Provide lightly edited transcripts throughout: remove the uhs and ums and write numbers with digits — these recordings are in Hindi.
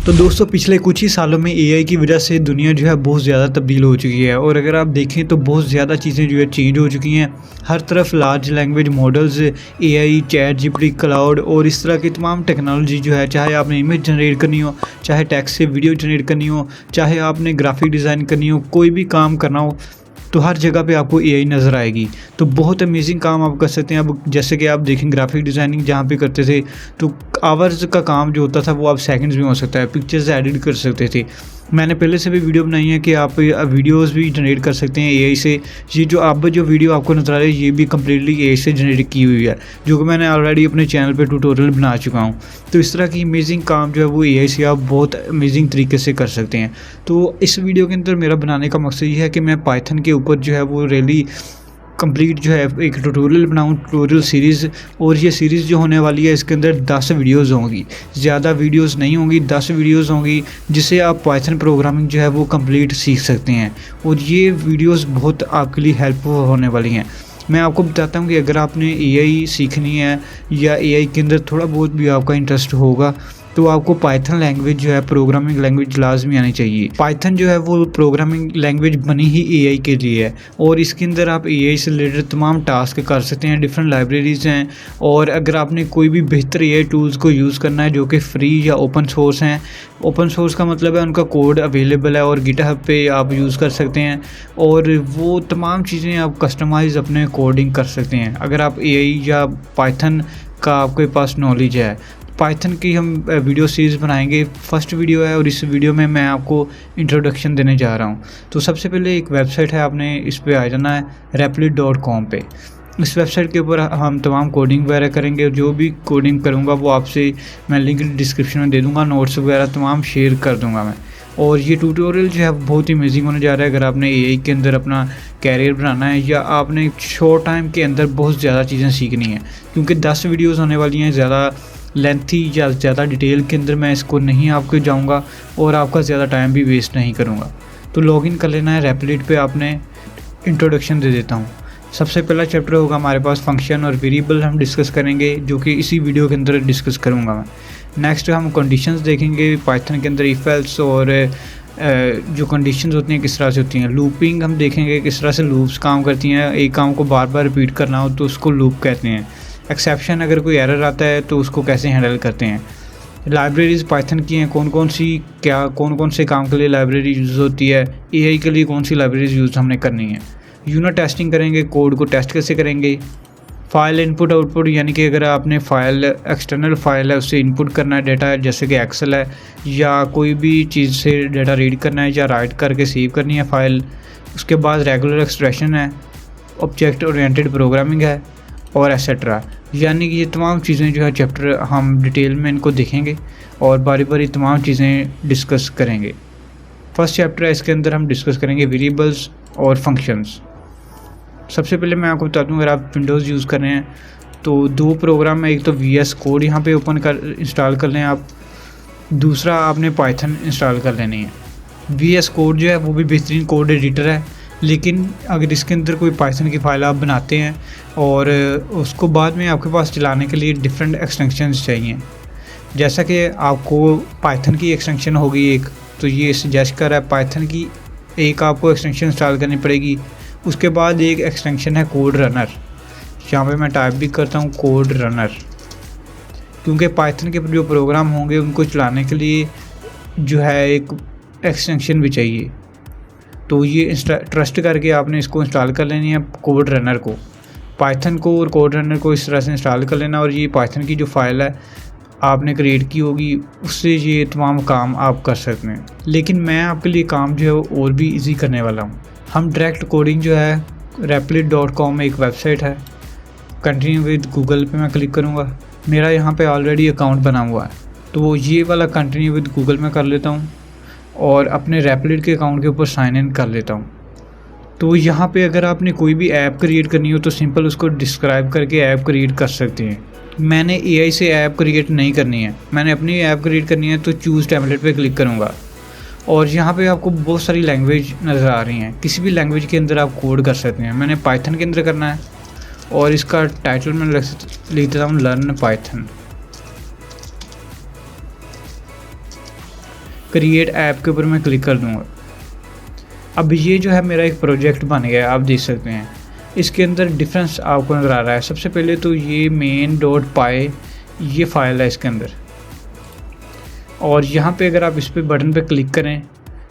तो दोस्तों पिछले कुछ ही सालों में एआई की वजह से दुनिया जो है बहुत ज़्यादा तब्दील हो चुकी है और अगर आप देखें तो बहुत ज़्यादा चीज़ें जो है चेंज हो चुकी हैं। हर तरफ large language models, AI, chat GPT, cloud और इस तरह की तमाम टेक्नोलॉजी जो है, चाहे आपने इमेज जनरेट करनी हो, चाहे टेक्स्ट से वीडियो जनरेट करनी हो, चाहे आपने ग्राफिक डिज़ाइन करनी हो, कोई भी काम करना हो तो हर जगह पे आपको एआई नज़र आएगी। तो बहुत अमेजिंग काम आप कर सकते हैं। अब जैसे कि आप देखें ग्राफिक डिज़ाइनिंग जहाँ पे करते थे तो आवर्स का काम जो होता था वो आप सेकंड्स में हो सकता है। पिक्चर्स एडिट कर सकते थे। मैंने पहले से भी वीडियो बनाई है कि आप वीडियोस भी जनरेट कर सकते हैं एआई से। ये जो अब जो वीडियो आपको नज़र आ रही है ये भी कम्प्लीटली एआई से जनरेट की हुई है, जो कि मैंने ऑलरेडी अपने चैनल पे ट्यूटोरियल बना चुका हूँ। तो इस तरह की अमेजिंग काम जो है वो एआई से आप बहुत अमेजिंग तरीके से कर सकते हैं। तो इस वीडियो के अंदर मेरा बनाने का मकसद ये है कि मैं पाइथन के ऊपर जो है वो रियली कंप्लीट जो है एक ट्यूटोरियल बनाऊं, ट्यूटोरियल सीरीज़। और ये सीरीज़ जो होने वाली है इसके अंदर 10 वीडियोज़ होंगी, ज़्यादा वीडियोज़ नहीं होंगी, 10 वीडियोज़ होंगी जिससे आप पाइथन प्रोग्रामिंग जो है वो कंप्लीट सीख सकते हैं। और ये वीडियोज़ बहुत आपके लिए हेल्पफुल होने वाली हैं। मैं आपको बताता हूँ कि अगर आपने एआई सीखनी है या एआई के अंदर थोड़ा बहुत भी आपका इंटरेस्ट होगा तो आपको पाइथन लैंग्वेज जो है प्रोग्रामिंग लैंग्वेज लाजमी आनी चाहिए। पाइथन जो है वो प्रोग्रामिंग लैंग्वेज बनी ही एआई के लिए है और इसके अंदर आप एआई से रिलेटेड तमाम टास्क कर सकते हैं। डिफरेंट लाइब्रेरीज़ हैं और अगर आपने कोई भी बेहतर एआई टूल्स को यूज़ करना है जो कि फ्री या ओपन सोर्स हैं, ओपन सोर्स का मतलब है उनका कोड अवेलेबल है और गिटहब पे आप यूज़ कर सकते हैं और वो तमाम चीज़ें आप कस्टमाइज़ अपने कोडिंग कर सकते हैं अगर आप एआई या पाइथन का आपके पास नॉलेज है। पाइथन की हम वीडियो सीरीज़ बनाएंगे, फर्स्ट वीडियो है और इस वीडियो में मैं आपको इंट्रोडक्शन देने जा रहा हूँ। तो सबसे पहले एक वेबसाइट है, आपने इस पे आ जाना है replit.com पे। इस वेबसाइट के ऊपर हम तमाम कोडिंग वगैरह करेंगे। जो भी कोडिंग करूँगा वो आपसे मैं लिंक डिस्क्रिप्शन में दे दूँगा, नोट्स वगैरह तमाम शेयर कर दूँगा मैं। और ये ट्यूटोरियल जो है बहुत ही अमेजिंग होने जा रहा है। अगर आपने एआई के अंदर अपना कैरियर बनाना है या आपने शॉर्ट टाइम के अंदर बहुत ज़्यादा चीज़ें सीखनी है, क्योंकि 10 वीडियोज़ होने वाली हैं, ज़्यादा लेंथी या ज़्यादा डिटेल के अंदर मैं इसको नहीं आपको जाऊंगा और आपका ज़्यादा टाइम भी वेस्ट नहीं करूंगा। तो लॉगिन कर लेना है रेपलिट पे। आपने इंट्रोडक्शन दे देता हूं। सबसे पहला चैप्टर होगा हमारे पास फंक्शन और वेरिएबल, हम डिस्कस करेंगे जो कि इसी वीडियो के अंदर डिस्कस करूँगा मैं। नेक्स्ट हम कंडीशंस देखेंगे पाइथन के अंदर, इफ एल्स और जो कंडीशंस होती हैं किस तरह से होती हैं। लूपिंग हम देखेंगे किस तरह से लूप्स काम करती हैं, एक काम को बार बार रिपीट करना हो तो उसको लूप कहते हैं। एक्सेप्शन, अगर कोई एरर आता है तो उसको कैसे हैंडल करते हैं। लाइब्रेरीज़ पाइथन की हैं, कौन कौन से काम के लिए लाइब्रेरी यूज़ होती है, एआई के लिए कौन सी लाइब्रेरीज यूज़ हमने करनी है। यूनिट टेस्टिंग करेंगे, कोड को टेस्ट कैसे करेंगे। फाइल इनपुट आउटपुट, यानी कि अगर आपने फाइल एक्सटर्नल फाइल है उससे इनपुट करना है डेटा, जैसे कि एक्सेल है, या कोई भी चीज़ से डेटा रीड करना है या राइट करके सेव करनी है फाइल। उसके बाद रेगुलर एक्सप्रेशन है, ऑब्जेक्ट ओरिएंटेड प्रोग्रामिंग है और एसेट्रा। यानी कि ये तमाम चीज़ें जो है चैप्टर हम डिटेल में इनको देखेंगे और बारी बारी तमाम चीज़ें डिस्कस करेंगे। फर्स्ट चैप्टर है, इसके अंदर हम डिस्कस करेंगे वेरिएबल्स और फंक्शंस। सबसे पहले मैं आपको बता दूं, अगर आप विंडोज़ यूज़ कर रहे हैं तो 2 प्रोग्राम है। एक तो VS कोड यहाँ पे इंस्टॉल कर लें आप, दूसरा आपने पाइथन इंस्टॉल कर लेनी है। VS कोड जो है वो भी बेहतरीन कोड एडिटर है, लेकिन अगर इसके अंदर कोई पाइथन की फ़ाइल आप बनाते हैं और उसको बाद में आपके पास चलाने के लिए डिफरेंट एक्सटेंशंस चाहिए, जैसा कि आपको पाइथन की एक्सटेंशन होगी एक, तो ये सजेस्ट कर रहा है पाइथन की एक आपको एक्सटेंशन इंस्टॉल करनी पड़ेगी। उसके बाद एक एक्सटेंशन है कोड रनर, यहाँ पे मैं टाइप भी करता हूँ कोड रनर, क्योंकि पाइथन के जो प्रोग्राम होंगे उनको चलाने के लिए जो है एक एक्सटेंशन भी चाहिए। तो ये ट्रस्ट करके आपने इसको इंस्टॉल कर लेनी है, कोड रनर को, पाइथन को और कोड रनर को इस तरह से इंस्टॉल कर लेना। और ये पाइथन की जो फाइल है आपने क्रिएट की होगी उससे ये तमाम काम आप कर सकते हैं। लेकिन मैं आपके लिए काम जो है वो और भी इजी करने वाला हूँ। हम डायरेक्ट कोडिंग जो है replit.com में एक वेबसाइट है, कंटिन्यू विद गूगल पे मैं क्लिक करूँगा। मेरा यहाँ पे ऑलरेडी अकाउंट बना हुआ है तो ये वाला कंटिन्यू विद गूगल में कर लेता हूँ और अपने रेपलिट के अकाउंट के ऊपर साइन इन कर लेता हूँ। तो यहाँ पे अगर आपने कोई भी ऐप क्रिएट करनी हो तो सिंपल उसको डिस्क्राइब करके ऐप क्रिएट कर सकते हैं। मैंने एआई से ऐप क्रिएट नहीं करनी है, मैंने अपनी ऐप क्रिएट करनी है तो चूज़ टेम्पलेट पे क्लिक करूँगा और यहाँ पे आपको बहुत सारी लैंग्वेज नज़र आ रही हैं। किसी भी लैंग्वेज के अंदर आप कोड कर सकते हैं। मैंने पाइथन के अंदर करना है और इसका टाइटल मैं लिख देता हूँ लर्न पाइथन। क्रिएट ऐप के ऊपर मैं क्लिक कर दूँगा। अब ये जो है मेरा एक प्रोजेक्ट बन गया है, आप देख सकते हैं। इसके अंदर डिफरेंस आपको नज़र आ रहा है। सबसे पहले तो ये main.py ये फ़ाइल है इसके अंदर, और यहाँ पे अगर आप इस पे बटन पे क्लिक करें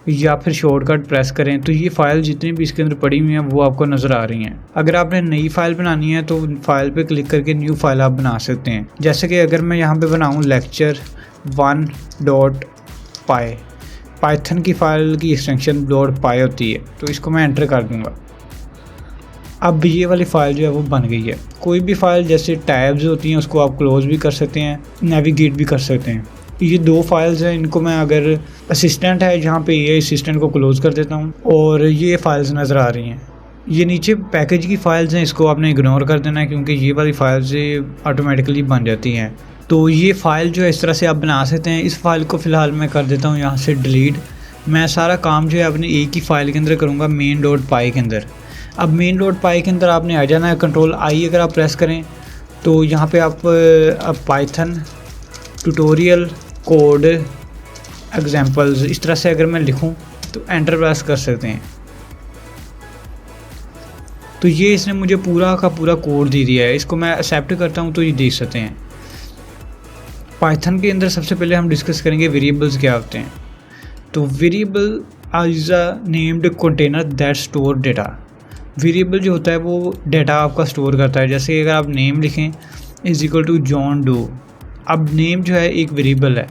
या फिर शॉर्टकट प्रेस करें तो ये फ़ाइल जितनी भी इसके अंदर पड़ी हुई हैं वो आपको नज़र आ रही हैं। अगर आपने नई फ़ाइल बनानी है तो फ़ाइल पे क्लिक करके न्यू फ़ाइल आप बना सकते हैं। जैसे कि अगर मैं यहाँ पे बनाऊँ lecture1.py, पाइथन की फ़ाइल की एक्सटेंशन .py होती है, तो इसको मैं एंटर कर दूँगा। अब ये वाली फ़ाइल जो है वो बन गई है। कोई भी फ़ाइल जैसे टैब्स होती हैं उसको आप क्लोज़ भी कर सकते हैं, नेविगेट भी कर सकते हैं। ये 2 फाइल्स हैं, इनको मैं अगर असिस्टेंट है जहाँ पे ये असिस्टेंट को क्लोज़ कर देता हूँ और ये फाइल्स नज़र आ रही हैं। ये नीचे पैकेज की फ़ाइल्स हैं, इसको आपने इग्नोर कर देना है क्योंकि ये वाली फ़ाइल्स ऑटोमेटिकली बन जाती हैं। तो ये फ़ाइल जो है इस तरह से आप बना सकते हैं। इस फ़ाइल को फ़िलहाल मैं कर देता हूँ यहाँ से डिलीट। मैं सारा काम जो है अपने एक ही फ़ाइल के अंदर करूँगा, main.py के अंदर। अब main.py के अंदर आपने आ जाना है, Ctrl+I अगर आप प्रेस करें तो यहाँ पे आप पाइथन ट्यूटोरियल कोड एग्जांपल्स इस तरह से अगर मैं लिखूं तो एंटर प्रेस कर सकते हैं। तो ये इसने मुझे पूरा का पूरा कोड दे दिया है। इसको मैं एक्सेप्ट करता हूं तो ये देख सकते हैं। पाइथन के अंदर सबसे पहले हम डिस्कस करेंगे वेरिएबल्स क्या होते हैं। तो variable is a named container that store data. Variable जो होता है वो डेटा आपका स्टोर करता है। जैसे अगर आप नेम लिखें = जॉन डो, अब नेम जो है एक वेरिएबल है,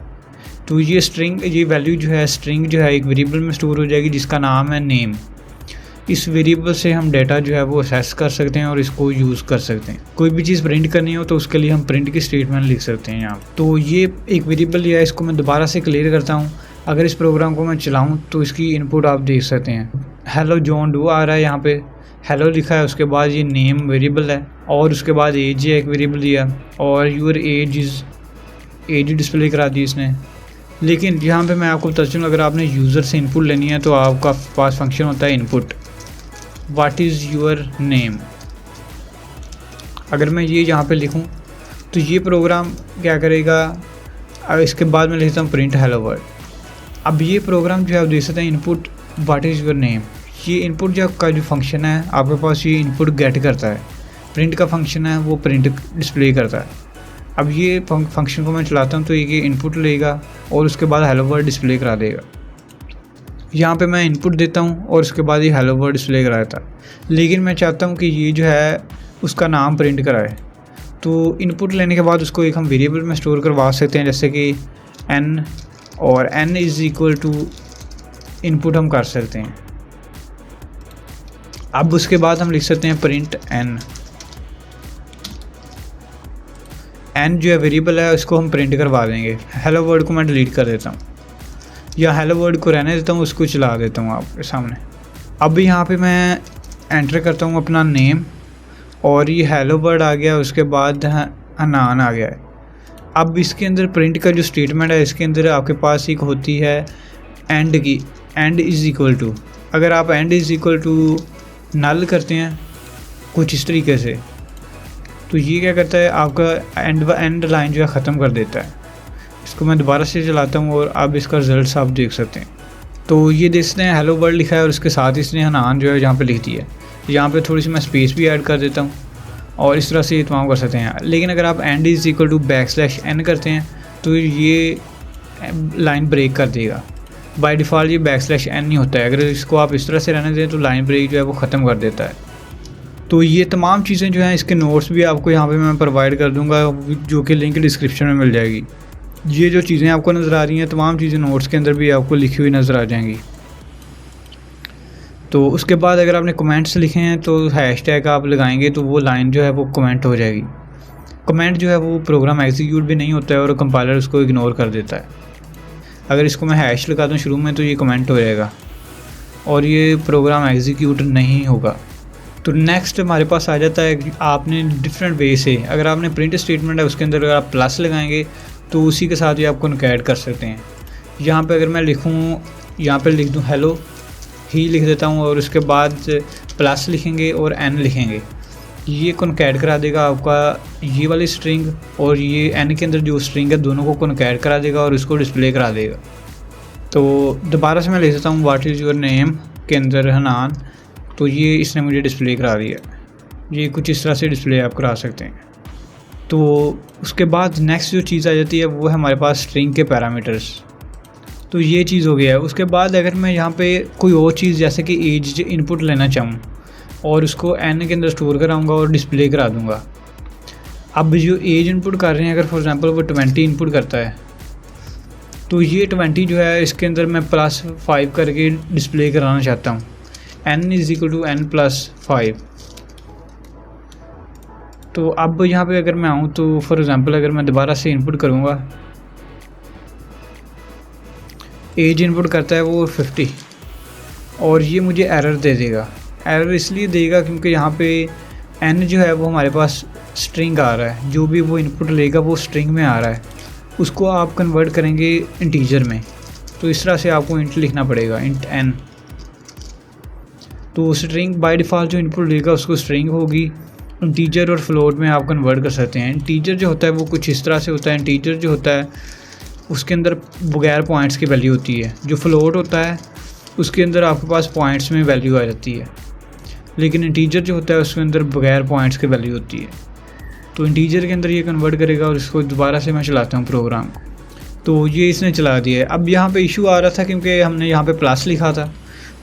तो ये स्ट्रिंग, ये वैल्यू जो है स्ट्रिंग जो है एक वेरिएबल में स्टोर हो जाएगी जिसका नाम है नेम। इस वेरिएबल से हम डेटा जो है वो एक्सेस कर सकते हैं और इसको यूज़ कर सकते हैं। कोई भी चीज़ प्रिंट करनी हो तो उसके लिए हम प्रिंट की स्टेटमेंट लिख सकते हैं यहाँ। तो ये एक वेरिएबल लिया है, इसको मैं दोबारा से क्लियर करता हूँ। अगर इस प्रोग्राम को मैं चलाऊँ तो इसकी इनपुट आप देख सकते हैं। हेलो जॉन डो आ रहा है, यहाँ पे हेलो लिखा है, उसके बाद ये नेम वेरिएबल है और उसके बाद एज है एक वेरिएबल दिया, और यूर एज डिस्प्ले करा दी इसने। लेकिन यहाँ पे मैं आपको बता चलूँ, अगर आपने यूज़र से इनपुट लेनी है तो आपका पास फंक्शन होता है input, what is your name. अगर मैं ये यहाँ पे लिखूँ तो ये प्रोग्राम क्या करेगा। अब इसके बाद मैं लिखता हूँ प्रिंट हेलो वर्ल्ड। अब ये प्रोग्राम जो है आप देख सकते हैं input what is your name. ये इनपुट जो का जो फंक्शन है आपके पास, ये इनपुट गेट करता है। प्रिंट का फंक्शन है वो प्रिंट डिस्प्ले करता है। अब ये फंक्शन को मैं चलाता हूँ तो ये इनपुट लेगा और उसके बाद हेलो वर्ल्ड डिस्प्ले करा देगा। यहाँ पे मैं इनपुट देता हूँ और उसके बाद ये हेलो वर्ल्ड डिस्प्ले करा देता है। लेकिन मैं चाहता हूँ कि ये जो है उसका नाम प्रिंट कराए, तो इनपुट लेने के बाद उसको एक हम वेरिएबल में स्टोर करवा सकते हैं, जैसे कि n, और n = इनपुट हम कर सकते हैं। अब उसके बाद हम लिख सकते हैं प्रिंट n जो है वेरिएबल है उसको हम प्रिंट करवा देंगे। हेलो वर्ल्ड को मैं डिलीट कर देता हूँ या हेलो वर्ल्ड को रहने देता हूँ, उसको चला देता हूँ आपके सामने। अब यहाँ पे मैं एंटर करता हूँ अपना नेम और ये हेलो वर्ल्ड आ गया, उसके बाद हनान आ गया है। अब इसके अंदर प्रिंट का जो स्टेटमेंट है इसके अंदर आपके पास एक होती है एंड की, एंड = अगर आप एंड = नल करते हैं कुछ इस तरीके से, तो ये क्या करता है आपका एंड लाइन जो है ख़त्म कर देता है। इसको मैं दोबारा से चलाता हूँ और अब इसका रिजल्ट्स आप देख सकते हैं। तो ये देख सकते हैं हेलो वर्ल्ड लिखा है और उसके साथ इसने हनान जो है यहाँ पे लिख दिया है। यहाँ पे थोड़ी सी मैं स्पेस भी ऐड कर देता हूँ और इस तरह से ये तमाम कर सकते हैं। लेकिन अगर आप एंड =n करते हैं तो ये लाइन ब्रेक कर देगा। बाय डिफ़ॉल्ट ये \n ही होता है। अगर इसको आप इस तरह से रहने दें तो लाइन ब्रेक जो है वो ख़त्म कर देता है। तो ये तमाम चीज़ें जो हैं इसके नोट्स भी आपको यहाँ पे मैं प्रोवाइड कर दूँगा, जो कि लिंक डिस्क्रिप्शन में मिल जाएगी। ये जो चीज़ें आपको नज़र आ रही हैं तमाम चीज़ें नोट्स के अंदर भी आपको लिखी हुई नज़र आ जाएंगी। तो उसके बाद अगर आपने कमेंट्स लिखे हैं तो हैशटैग आप लगाएंगे तो वो लाइन जो है वो कमेंट हो जाएगी। कमेंट जो है वो प्रोग्राम एग्जीक्यूट भी नहीं होता है और कंपाइलर उसको इग्नोर कर देता है। अगर इसको मैं हैश लगा दूँ शुरू में तो ये कमेंट हो जाएगा और ये प्रोग्राम एग्जीक्यूट नहीं होगा। तो नेक्स्ट हमारे पास आ जाता है कि आपने डिफरेंट वे से, अगर आपने प्रिंट स्टेटमेंट है उसके अंदर अगर आप प्लस लगाएंगे तो उसी के साथ ही आप कॉन्कैट कर सकते हैं। यहाँ पे अगर मैं लिखूँ, यहाँ पे लिख दूँ हेलो ही लिख देता हूँ और उसके बाद प्लस लिखेंगे और n लिखेंगे, ये कॉन्कैट करा देगा आपका ये वाली स्ट्रिंग और ये n के अंदर जो स्ट्रिंग है दोनों को कॉन्कैट करा देगा और उसको डिस्प्ले करा देगा। तो दोबारा से मैं लिख देता हूँ व्हाट इज़ योर नेम के अंदर हनान, तो ये इसने मुझे डिस्प्ले करा दिया। ये कुछ इस तरह से डिस्प्ले आप करा सकते हैं। तो उसके बाद नेक्स्ट जो चीज़ आ जाती है वो है हमारे पास स्ट्रिंग के पैरामीटर्स। तो ये चीज़ हो गया है। उसके बाद अगर मैं यहाँ पे कोई और चीज़ जैसे कि एज इनपुट लेना चाहूँ और उसको एन के अंदर स्टोर कराऊँगा और डिस्प्ले करा दूँगा। अब जो एज इनपुट कर रहे हैं, अगर फॉर एग्ज़ाम्पल वो 20 इनपुट करता है, तो ये 20 जो है इसके अंदर मैं +5 करके डिस्प्ले कराना चाहता हूँ। n = n+5। तो अब यहाँ पे अगर मैं आऊँ तो फॉर एग्ज़ाम्पल अगर मैं दोबारा से इनपुट करूँगा, एज इनपुट करता है वो 50 और ये मुझे एरर दे देगा। एरर इसलिए देगा क्योंकि यहाँ पे n जो है वो हमारे पास स्ट्रिंग आ रहा है, जो भी वो इनपुट लेगा वो स्ट्रिंग में आ रहा है, उसको आप कन्वर्ट करेंगे इंटीजर में। तो इस तरह से आपको इंट लिखना पड़ेगा, इंट n। तो स्ट्रिंग बाय डिफ़ॉल्ट जो इनपुट लेगा उसको स्ट्रिंग होगी। इंटीजर और फ्लोट में आप कन्वर्ट कर सकते हैं। इंटीजर जो होता है वो कुछ इस तरह से होता है। इंटीजर जो होता है उसके अंदर बगैर पॉइंट्स की वैल्यू होती है। जो फ्लोट होता है उसके अंदर आपके पास पॉइंट्स में वैल्यू आ जाती है, लेकिन इंटीजर जो होता है उसके अंदर बगैर पॉइंट्स की वैल्यू होती है। तो इंटीजर के अंदर ये कन्वर्ट करेगा और इसको दोबारा से मैं चलाता हूँ प्रोग्राम को, तो ये इसने चला दिया है। अब यहाँ पे इशू आ रहा था क्योंकि हमने यहाँ पे प्लस लिखा था।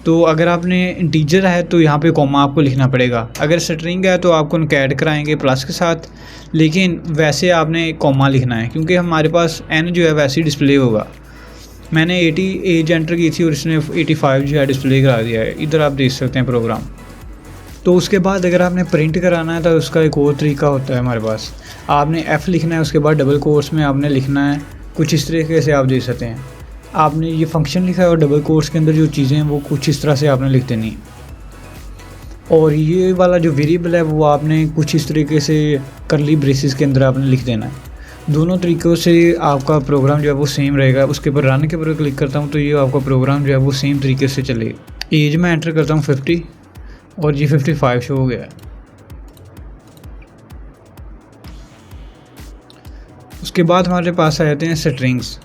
तो अगर आपने इंटीजर है तो यहाँ पे कॉमा आपको लिखना पड़ेगा। अगर स्ट्रिंग है तो आपको कैड कराएंगे प्लस के साथ, लेकिन वैसे आपने कॉमा लिखना है क्योंकि हमारे पास n जो है वैसे ही डिस्प्ले होगा। मैंने 80 एज एंटर की थी और इसने 85 जो है डिस्प्ले करा दिया है। इधर आप देख सकते हैं प्रोग्राम। तो उसके बाद अगर आपने प्रिंट कराना है तो उसका एक और तरीका होता है हमारे पास। आपने f लिखना है, उसके बाद डबल कोट्स में आपने लिखना है। कुछ इस तरीके से आप देख सकते हैं। आपने ये फंक्शन लिखा है और डबल कोट्स के अंदर जो चीज़ें हैं वो कुछ इस तरह से आपने लिख देनी है। और ये वाला जो वेरिएबल है वो आपने कुछ इस तरीके से करली ब्रेसेस के अंदर आपने लिख देना है। दोनों तरीक़ों से आपका प्रोग्राम जो है वो सेम रहेगा। उसके ऊपर रन के ऊपर क्लिक करता हूँ तो ये आपका प्रोग्राम जो है वो सेम तरीके से चलेगा। एज में एंटर करता हूँ 50 और ये 55 शो हो गया है। उसके बाद हमारे पास आ जाते हैं स्ट्रिंग्स।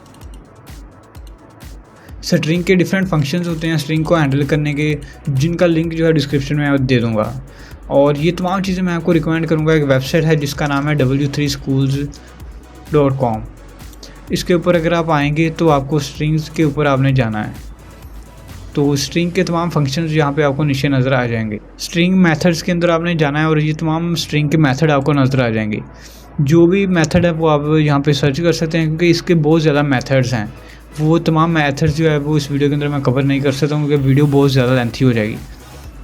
स्ट्रिंग के डिफरेंट फंक्शंस होते हैं स्ट्रिंग को हैंडल करने के, जिनका लिंक जो है डिस्क्रिप्शन में दे दूंगा। और ये तमाम चीज़ें मैं आपको रिकमेंड करूंगा। एक वेबसाइट है जिसका नाम है w3schools.com। इसके ऊपर अगर आप आएंगे तो आपको स्ट्रिंग्स के ऊपर आपने जाना है। तो स्ट्रिंग के तमाम फंक्शंस यहाँ पे आपको नीचे नज़र आ जाएंगे। स्ट्रिंग मेथड्स के अंदर आपने जाना है और ये तमाम स्ट्रिंग के मेथड आपको नज़र आ जाएंगे। जो भी मेथड है वो आप यहाँ पे सर्च कर सकते हैं क्योंकि इसके बहुत ज़्यादा मेथड्स हैं। वो तमाम मेथड्स जो है वो इस वीडियो के अंदर मैं कवर नहीं कर सकता हूँ क्योंकि वीडियो बहुत ज़्यादा लेंथी हो जाएगी।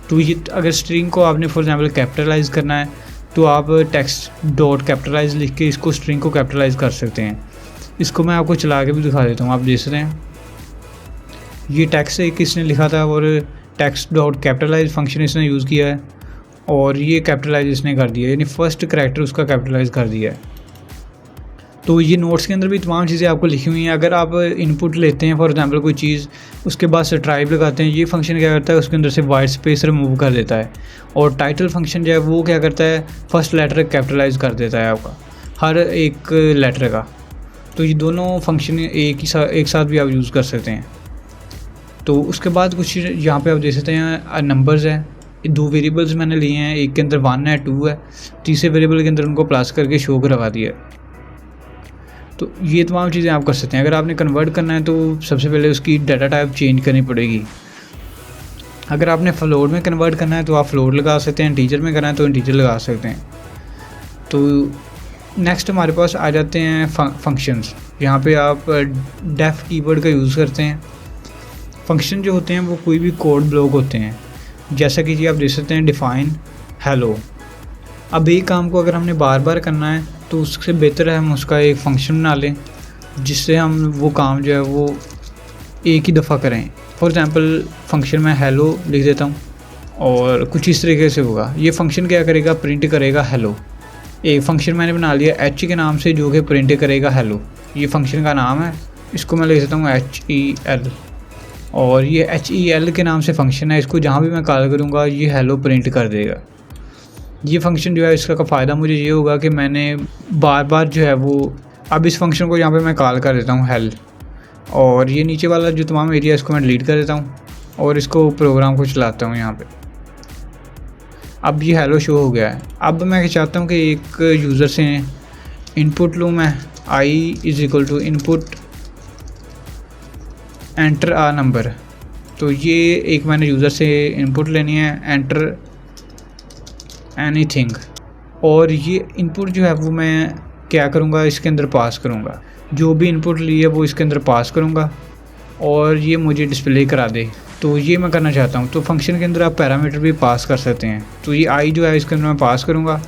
तो ये अगर स्ट्रिंग को आपने फॉर एग्जांपल कैपिटलाइज़ करना है तो आप टेक्स्ट डॉट कैपिटलाइज लिख के इसको स्ट्रिंग को कैपिटलाइज कर सकते हैं। इसको मैं आपको चला के भी दिखा देता हूँ। आप देख सकते हैं ये टेक्स्ट एक इसने लिखा था और टेक्स्ट डॉट कैपिटलाइज फंक्शन इसने यूज़ किया है और ये कैपिटलाइज इसने कर दिया, यानी फर्स्ट करैक्टर उसका कैपिटलाइज कर दिया है। तो ये नोट्स के अंदर भी तमाम चीज़ें आपको लिखी हुई हैं। अगर आप इनपुट लेते हैं फॉर एग्जांपल कोई चीज़, उसके बाद स्ट्राइप लगाते हैं, ये फंक्शन क्या करता है उसके अंदर से वाइट स्पेस रिमूव कर देता है। और टाइटल फंक्शन जो है वो क्या करता है फर्स्ट लेटर कैपिटलाइज कर देता है आपका हर एक लेटर का। तो ये दोनों फंक्शन एक साथ भी आप यूज़ कर सकते हैं। तो उसके बाद कुछ यहाँ पे आप देख सकते हैं नंबर्स हैं। दो वेरिएबल्स मैंने लिए हैं, एक के अंदर 1 है 2 है, तीसरे वेरिएबल के अंदर उनको प्लस करके शो करवा दिया है। तो ये तमाम चीज़ें आप कर सकते हैं। अगर आपने कन्वर्ट करना है तो सबसे पहले उसकी डाटा टाइप चेंज करनी पड़ेगी। अगर आपने फ्लोट में कन्वर्ट करना है तो आप फ्लोट लगा सकते हैं, इंटीजर में करना है तो इंटीजर लगा सकते हैं। तो नेक्स्ट हमारे पास आ जाते हैं फंक्शंस। यहाँ पे आप डेफ कीवर्ड का यूज़ करते हैं। फंक्शन जो होते हैं वो कोई भी कोड ब्लॉक होते हैं, जैसा कि जी आप देख सकते हैं डिफ़ाइन हेलो। अब एक काम को अगर हमने बार बार करना है तो उससे बेहतर है हम उसका एक फ़ंक्शन बना लें जिससे हम वो काम जो है वो एक ही दफ़ा करें। फॉर एग्ज़ाम्पल फंक्शन में हेलो लिख देता हूँ और कुछ इस तरीके से होगा। ये फंक्शन क्या करेगा प्रिंट करेगा हेलो। एक फ़ंक्शन मैंने बना लिया एच के नाम से जो कि प्रिंट करेगा हेलो। ये फंक्शन का नाम है, इसको मैं लिख देता हूँ HEL। और ये HEL के नाम से फंक्शन है, इसको जहाँ भी मैं कॉल करूँगा ये हेलो प्रिंट कर देगा। ये फंक्शन जो है इसका फ़ायदा मुझे ये होगा कि मैंने बार बार जो है वो अब इस फंक्शन को यहाँ पे मैं कॉल कर देता हूँ हेल। और ये नीचे वाला जो तमाम एरिया इसको मैं डिलीट कर देता हूँ और इसको प्रोग्राम को चलाता हूँ यहाँ पे। अब ये हेलो शो हो गया है। अब मैं चाहता हूँ कि एक यूज़र से इनपुट लूँ मैं, I is equal to input enter a number. तो ये एक मैंने यूज़र से इनपुट लेनी है, एंटर एनीथिंग, और ये इनपुट जो है वो मैं क्या करूँगा, इसके अंदर पास करूँगा। जो भी इनपुट ली है वो इसके अंदर पास करूँगा और ये मुझे डिस्प्ले करा दे। तो ये मैं करना चाहता हूँ। तो फंक्शन के अंदर आप पैरामीटर भी पास कर सकते हैं। तो ये आई जो है इसके अंदर मैं पास करूँगा,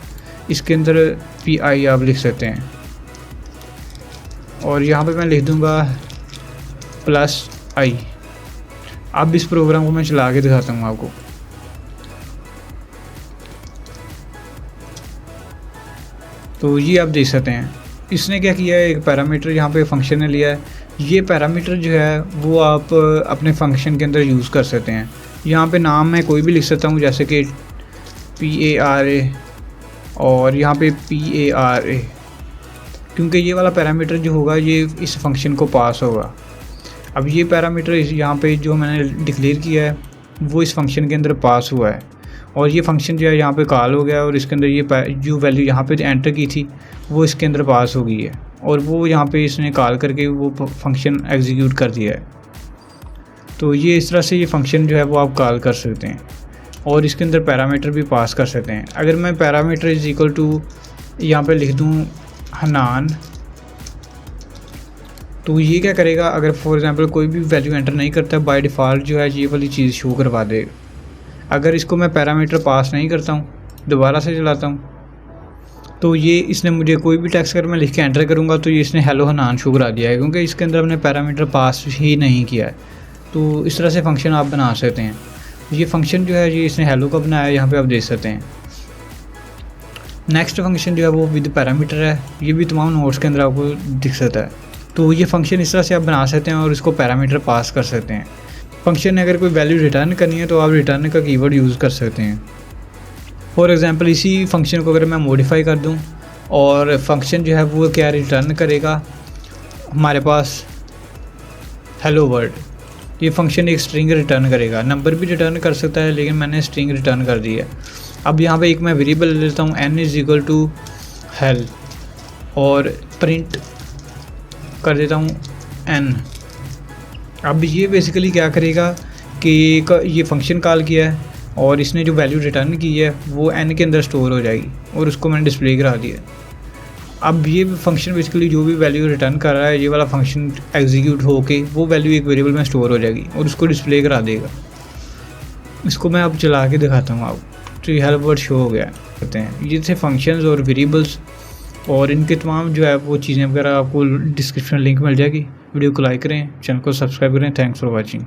इसके अंदर पी आई आप लिख सकते हैं और यहाँ पे मैं लिख दूँगा प्लस आई। अब इस प्रोग्राम को मैं चला के दिखाता हूँ आपको। तो ये आप देख सकते हैं इसने क्या किया है, एक पैरामीटर यहाँ पे फंक्शन ने लिया है। ये पैरामीटर जो है वो आप अपने फंक्शन के अंदर यूज़ कर सकते हैं। यहाँ पे नाम मैं कोई भी लिख सकता हूँ, जैसे कि PARA और यहाँ पे PARA, क्योंकि ये वाला पैरामीटर जो होगा ये इस फंक्शन को पास होगा। अब ये पैरामीटर यहाँ पे जो मैंने डिक्लेयर किया है वो इस फंक्शन के अंदर पास हुआ है और ये फंक्शन जो है यहाँ पे कॉल हो गया और इसके अंदर ये जो वैल्यू यहाँ पे एंटर की थी वो इसके अंदर पास हो गई है और वो यहाँ पे इसने कॉल करके वो फंक्शन एग्जीक्यूट कर दिया है। तो ये इस तरह से ये फंक्शन जो है वो आप कॉल कर सकते हैं और इसके अंदर पैरामीटर भी पास कर सकते हैं। अगर मैं पैरामीटर इज़ इक्वल टू यहाँ पे लिख दूँ हनान, तो ये क्या करेगा, अगर फॉर एग्ज़ाम्पल कोई भी वैल्यू एंटर नहीं करता बाय डिफ़ॉल्ट जो है ये वाली चीज़ शो करवा देगा। अगर इसको मैं पैरामीटर पास नहीं करता हूँ, दोबारा से चलाता हूँ, तो ये इसने मुझे कोई भी टेक्स्ट अगर मैं लिख के एंटर करूँगा तो ये इसने हेलो हनान शो करा दिया है, क्योंकि इसके अंदर हमने पैरामीटर पास ही नहीं किया है। तो इस तरह से फंक्शन आप बना सकते हैं। ये फंक्शन जो है ये इसने हेलो का बनाया है, यहाँ पे आप देख सकते हैं। नेक्स्ट फंक्शन जो है वो विद पैरामीटर है, ये भी तमाम नोट्स के अंदर आपको दिख सकता है। तो ये फंक्शन इस तरह से आप बना सकते हैं और इसको पैरामीटर पास कर सकते हैं। फंक्शन ने अगर कोई वैल्यू रिटर्न करनी है तो आप रिटर्न का कीवर्ड यूज़ कर सकते हैं। फॉर एग्ज़ाम्पल इसी फंक्शन को अगर मैं मॉडिफाई कर दूं और फंक्शन जो है वो क्या रिटर्न करेगा, हमारे पास हेलो वर्ल्ड, ये फंक्शन एक स्ट्रिंग रिटर्न करेगा। नंबर भी रिटर्न कर सकता है लेकिन मैंने स्ट्रिंग रिटर्न कर दी है। अब यहाँ पे एक मैं वेरिएबल ले लेता हूँ n is equal to hell और प्रिंट कर देता हूँ n। अब ये बेसिकली क्या करेगा कि ये फंक्शन कॉल किया है और इसने जो वैल्यू रिटर्न की है वो n के अंदर स्टोर हो जाएगी और उसको मैंने डिस्प्ले करा दिया। अब ये फंक्शन बेसिकली जो भी वैल्यू रिटर्न कर रहा है ये वाला फंक्शन एग्जीक्यूट होके वो वैल्यू एक वेरिएबल में स्टोर हो जाएगी और उसको डिस्प्ले करा देगा। इसको मैं अब चला के दिखाता हूँ आपको। तो ये हेल्प वर्ड शो हो गया कहते हैं। ये थे फंक्शंस और वेरिएबल्स और इनके तमाम जो है वो चीज़ें वगैरह आपको डिस्क्रिप्शन लिंक मिल जाएगी। वीडियो को लाइक करें, चैनल को सब्सक्राइब करें। Thanks for watching.